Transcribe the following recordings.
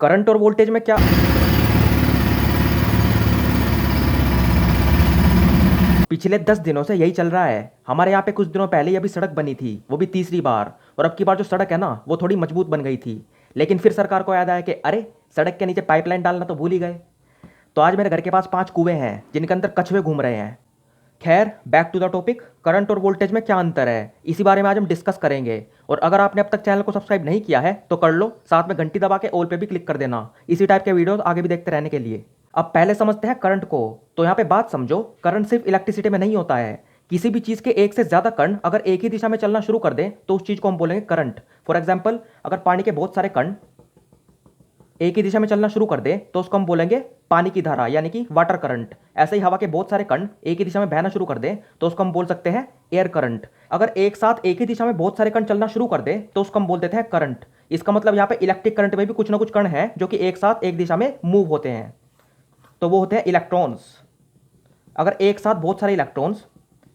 Current और voltage में क्या। पिछले 10 दिनों से यही चल रहा है। हमारे यहाँ पे कुछ दिनों पहले ही अभी सड़क बनी थी, वो भी तीसरी बार। और अब की बार जो सड़क है ना, वो थोड़ी मजबूत बन गई थी। लेकिन फिर सरकार को याद आया कि अरे, सड़क के नीचे पाइपलाइन डालना तो भूल ही गए। तो आज मेरे घर के पास 5 कुएं हैं जिनके अंदर कछुए घूम रहे हैं। खैर, back to the topic, current और वोल्टेज में क्या अंतर है, इसी बारे में आज हम डिस्कस करेंगे। और अगर आपने अब तक चैनल को सब्सक्राइब नहीं किया है तो कर लो, साथ में घंटी दबा के ऑल पे भी क्लिक कर देना, इसी टाइप के वीडियोस आगे भी देखते रहने के लिए। अब पहले समझते हैं करंट को। तो यहाँ पे बात समझो, करंट सिर्फ इलेक्ट्रिसिटी में नहीं होता है। किसी भी चीज़ के एक से ज़्यादा कण अगर एक ही दिशा में चलना शुरू कर दें तो उस चीज़ को हम बोलेंगे करंट। फॉर एग्जाम्पल, अगर पानी के बहुत सारे कण एक ही दिशा में चलना शुरू कर दे तो उसको हम बोलेंगे पानी की धारा, यानी कि वाटर करंट। ऐसे ही हवा के बहुत सारे कण एक ही दिशा में बहना शुरू कर दे तो उसको हम बोल सकते हैं एयर करंट। अगर एक साथ एक ही दिशा में बहुत सारे कण चलना शुरू कर दे तो उसको हम बोल देते हैं करंट। इसका मतलब यहाँ पे इलेक्ट्रिक करंट में भी कुछ ना कुछ कण हैं जो कि एक साथ एक दिशा में मूव होते हैं, तो वो होते हैं इलेक्ट्रॉन्स। अगर एक साथ बहुत सारे इलेक्ट्रॉन्स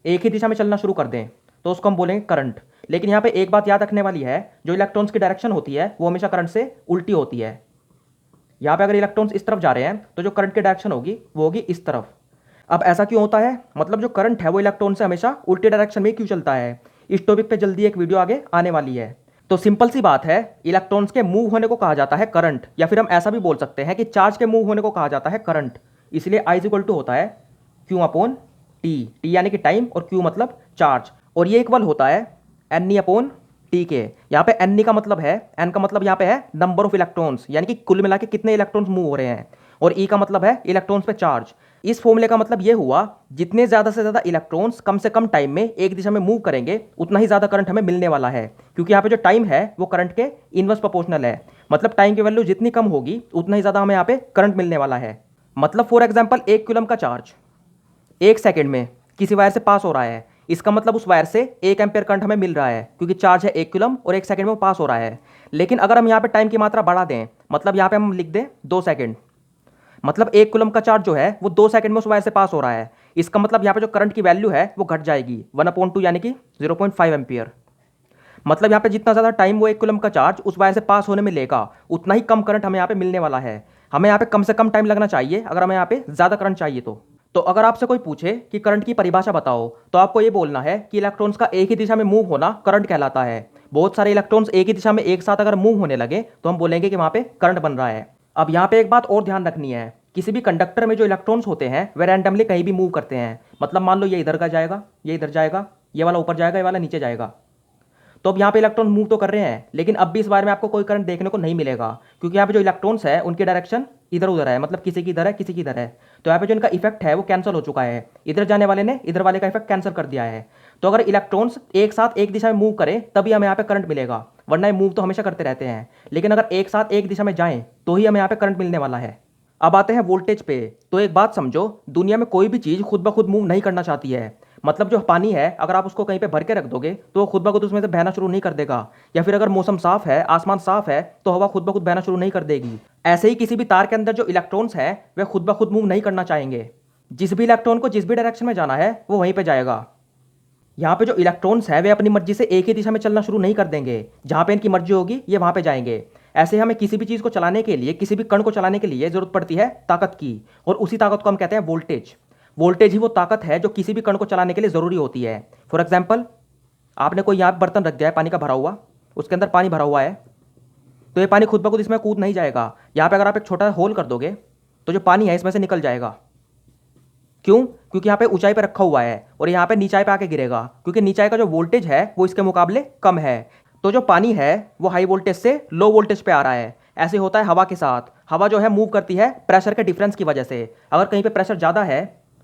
एक ही दिशा में चलना शुरू कर दें तो उसको हम बोलेंगे करंट। लेकिन यहाँ पे एक बात याद रखने वाली है, जो इलेक्ट्रॉन्स की डायरेक्शन होती है वो हमेशा करंट से उल्टी होती है। यहाँ पे अगर इलेक्ट्रॉन्स इस तरफ जा रहे हैं तो जो करंट की डायरेक्शन होगी वो होगी इस तरफ। अब ऐसा क्यों होता है, मतलब जो करंट है वो इलेक्ट्रॉन से हमेशा उल्टी डायरेक्शन में क्यों चलता है, इस टॉपिक पे जल्दी एक वीडियो आगे आने वाली है। तो सिंपल सी बात है, इलेक्ट्रॉन्स के मूव होने को कहा जाता है करंट, या फिर हम ऐसा भी बोल सकते हैं कि चार्ज के मूव होने को कहा जाता है करंट। इसलिए I इक्वल टू होता है Q अपॉन टी। टी यानी कि टाइम और Q मतलब चार्ज, और ये इक्वल होता है N अपॉन टी के। यहाँ पे N का मतलब है, N का मतलब यहाँ पे है नंबर ऑफ इलेक्ट्रॉन्स, यानी कि कुल मिला के कितने इलेक्ट्रॉन्स मूव हो रहे हैं, और E का मतलब है इलेक्ट्रॉन्स पे चार्ज। इस फॉर्मूले का मतलब ये हुआ, जितने ज़्यादा से ज़्यादा इलेक्ट्रॉन्स कम से कम टाइम में एक दिशा में मूव करेंगे उतना ही ज़्यादा करंट हमें मिलने वाला है। क्योंकि यहाँ पे जो टाइम है वो करंट के इनवर्स प्रोपोर्शनल है, मतलब टाइम की वैल्यू जितनी कम होगी उतना ही ज़्यादा हमें यहाँ पे करंट मिलने वाला है। मतलब फॉर एग्जाम्पल, 1 कूलम का चार्ज 1 सेकेंड में किसी वायर से पास हो रहा है, इसका मतलब उस वायर से 1 एम्पियर करंट हमें मिल रहा है, क्योंकि चार्ज है 1 कूलम और 1 सेकेंड में वो पास हो रहा है। लेकिन अगर हम यहाँ पे टाइम की मात्रा बढ़ा दें, मतलब यहाँ पे हम लिख दें 2 सेकेंड, मतलब 1 कूलम का चार्ज जो है वो 2 सेकेंड में उस वायर से पास हो रहा है। इसका मतलब यहाँ पे जो करंट की वैल्यू है वो घट जाएगी 1/2, यानी कि 0.5 एम्पियर। मतलब यहाँ पे जितना ज़्यादा टाइम वो 1 कूलम का चार्ज उस वायर से पास होने में लेगा उतना ही कम करंट हमें यहाँ पे मिलने वाला है। हमें यहाँ पे कम से कम टाइम लगना चाहिए अगर हमें यहाँ पे ज़्यादा करंट चाहिए तो अगर आपसे कोई पूछे कि करंट की परिभाषा बताओ, तो आपको ये बोलना है कि इलेक्ट्रॉन्स का एक ही दिशा में मूव होना करंट कहलाता है। बहुत सारे इलेक्ट्रॉन्स एक ही दिशा में एक साथ अगर मूव होने लगे तो हम बोलेंगे कि वहाँ पे करंट बन रहा है। अब यहाँ पे एक बात और ध्यान रखनी है, किसी भी कंडक्टर में जो इलेक्ट्रॉन्स होते हैं वे रैंडमली कहीं भी मूव करते हैं। मतलब मान लो ये इधर का जाएगा, ये इधर जाएगा, ये वाला ऊपर जाएगा, ये वाला नीचे जाएगा। तो अब यहाँ पे इलेक्ट्रॉन मूव तो कर रहे हैं, लेकिन अब भी इस बारे में आपको कोई करंट देखने को नहीं मिलेगा, क्योंकि यहाँ पे जो इलेक्ट्रॉन्स है उनकी डायरेक्शन इधर उधर है, मतलब किसी की इधर है, किसी की इधर है। तो यहाँ पे जो इनका इफेक्ट है वो कैंसिल हो चुका है, इधर जाने वाले ने इधर वाले का इफेक्ट कैंसिल कर दिया है। तो अगर इलेक्ट्रॉन्स एक साथ एक दिशा में मूव करें तभी हमें यहाँ पे करंट मिलेगा, वरना ये मूव तो हमेशा करते रहते हैं। लेकिन अगर एक साथ एक दिशा में जाएं तो ही हमें यहाँ पे करंट मिलने वाला है। अब आते हैं वोल्टेज पे। तो एक बात समझो, दुनिया में कोई भी चीज़ खुद ब खुद मूव नहीं करना चाहती है। मतलब जो पानी है, अगर आप उसको कहीं पे भर के रख दोगे तो वो खुद ब खुद उसमें से बहना शुरू नहीं कर देगा, या फिर अगर मौसम साफ है, आसमान साफ है, तो हवा खुद ब खुद बहना शुरू नहीं कर देगी। ऐसे ही किसी भी तार के अंदर जो इलेक्ट्रॉन्स हैं वे खुद ब खुद मूव नहीं करना चाहेंगे। जिस भी इलेक्ट्रॉन को जिस भी डायरेक्शन में जाना है वो वहीं पर जाएगा। यहाँ पे जो इलेक्ट्रॉन्स हैं वे अपनी मर्जी से एक ही दिशा में चलना शुरू नहीं कर देंगे, जहाँ पे इनकी मर्जी होगी ये वहाँ पे जाएंगे। ऐसे हमें किसी भी चीज़ को चलाने के लिए, किसी भी कण को चलाने के लिए जरूरत पड़ती है ताकत की, और उसी ताकत को हम कहते हैं वोल्टेज। वोल्टेज ही वो ताकत है जो किसी भी कण को चलाने के लिए ज़रूरी होती है। फॉर एग्जाम्पल, आपने कोई यहाँ बर्तन रख दिया है पानी का भरा हुआ, उसके अंदर पानी भरा हुआ है, तो ये पानी खुद ब खुद इसमें कूद नहीं जाएगा। यहाँ पर अगर आप एक छोटा होल कर दोगे तो जो पानी है इसमें से निकल जाएगा। क्यों? क्योंकि यहाँ पे ऊंचाई पे रखा हुआ है और यहाँ पे नीचाई पे आके गिरेगा, क्योंकि नीचाई का जो वोल्टेज है वो इसके मुकाबले कम है। तो जो पानी है वो हाई वोल्टेज से लो वोल्टेज पे आ रहा है। ऐसे होता है हवा के साथ। हवा जो है मूव करती है प्रेशर के डिफरेंस की वजह से। अगर कहीं पे प्रेशर ज़्यादा है,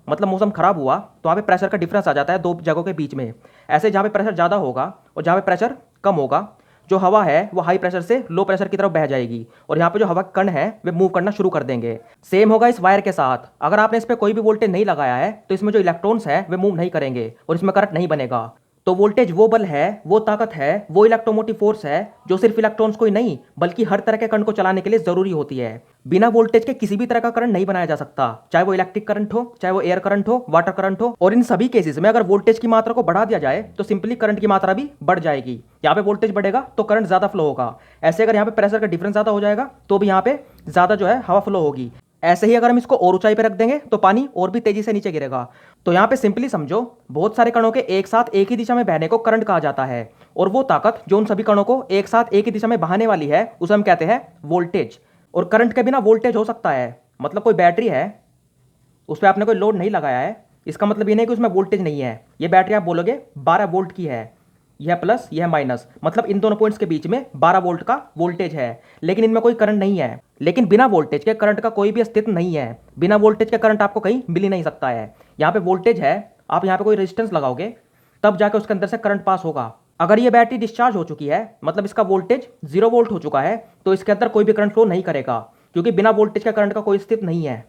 मतलब मौसम खराब हुआ, तो वहाँ पे प्रेशर का डिफरेंस आ जाता है दो जगहों के बीच में। ऐसे जहाँ पे प्रेशर ज़्यादा होगा और जहाँ पे प्रेशर कम होगा, जो हवा है वो हाई प्रेशर से लो प्रेशर की तरफ बह जाएगी, और यहाँ पे जो हवा कण है वे मूव करना शुरू कर देंगे। सेम होगा इस वायर के साथ। अगर आपने इस पर कोई भी वोल्टेज नहीं लगाया है तो इसमें जो इलेक्ट्रॉन्स हैं वे मूव नहीं करेंगे और इसमें करंट नहीं बनेगा। तो वोल्टेज वो बल है, वो ताकत है, वो इलेक्ट्रोमोटिव फोर्स है जो सिर्फ इलेक्ट्रॉन्स को ही नहीं बल्कि हर तरह के करंट को चलाने के लिए जरूरी होती है। बिना वोल्टेज के किसी भी तरह का करंट नहीं बनाया जा सकता, चाहे वो इलेक्ट्रिक करंट हो, चाहे वो एयर करंट हो, वाटर करंट हो। और इन सभी केसेस में अगर वोल्टेज की मात्रा को बढ़ा दिया जाए तो सिंपली करंट की मात्रा भी बढ़ जाएगी। यहाँ पे वोल्टेज बढ़ेगा तो करंट ज्यादा फ्लो होगा। ऐसे अगर यहाँ पे प्रेशर का डिफरेंस ज्यादा हो जाएगा तो भी यहाँ पे ज्यादा जो है हवा फ्लो होगी। ऐसे ही अगर हम इसको और ऊंचाई पे रख देंगे तो पानी और भी तेजी से नीचे गिरेगा। तो यहाँ पे सिंपली समझो, बहुत सारे कणों के एक साथ एक ही दिशा में बहने को करंट कहा जाता है, और वो ताकत जो उन सभी कणों को एक साथ एक ही दिशा में बहाने वाली है उसे हम कहते हैं वोल्टेज। और करंट के बिना वोल्टेज हो सकता है, मतलब कोई बैटरी है, उस पर आपने कोई लोड नहीं लगाया है, इसका मतलब ये नहीं कि उसमें वोल्टेज नहीं है। ये बैटरी आप बोलोगे 12 वोल्ट की है, यह प्लस यह माइनस, मतलब इन दोनों पॉइंट्स के बीच में 12 वोल्ट का वोल्टेज है, लेकिन इनमें कोई करंट नहीं है। लेकिन बिना वोल्टेज के करंट का कोई भी अस्तित्व नहीं है। बिना वोल्टेज के करंट आपको कहीं मिल ही नहीं सकता है। यहाँ पे वोल्टेज है, आप यहाँ पे कोई रेजिस्टेंस लगाओगे तब जाके उसके अंदर से करंट पास होगा। अगर ये बैटरी डिस्चार्ज हो चुकी है, मतलब इसका वोल्टेज 0 वोल्ट हो चुका है, तो इसके अंदर कोई भी करंट फ्लो नहीं करेगा, क्योंकि बिना वोल्टेज के करंट का कोई अस्तित्व नहीं है।